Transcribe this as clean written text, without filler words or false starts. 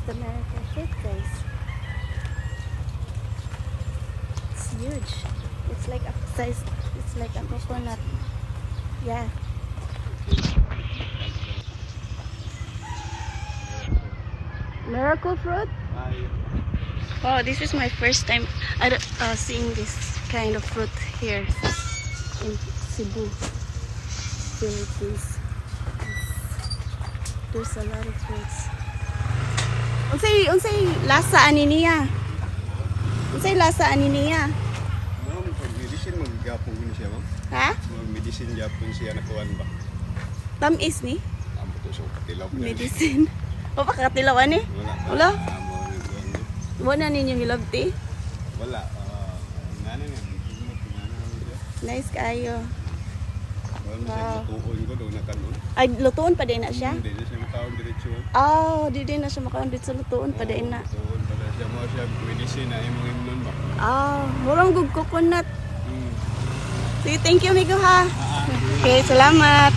the miracle fruit, guys. It's huge. It's like a size. It's like a coconut. Yeah. Miracle fruit? Oh, this is my first time seeing this kind of fruit here in Cebu, Philippines. There's a lot of fruits. Unsay lasa ani niya? Unsay lasa ani niya? Ma'am, pag medicine mag-gapon ko siya, ma'am. Ha? Mag-medicine gapon siya na kuwan ba? Tamis ni? Amo to so katilaw na. Medicine. O pa katilawan ni? Wala. Wala? Amo ni kuwan ni. Wala ninyo hilabti? Wala. Ngana nga. Nice kayo. Wala siya tuon ko doon na kanon. Ay, lutuon pa din na siya? Hindi na siya makaon diretso. Oh, di din na siya makaon dito sa lutuon pa din na. Tuon pala siya mo siya medicine na imong imnon ba? Ah, murang gug coconut. Hmm. Sige, thank you, Migo ha. Okay, salamat.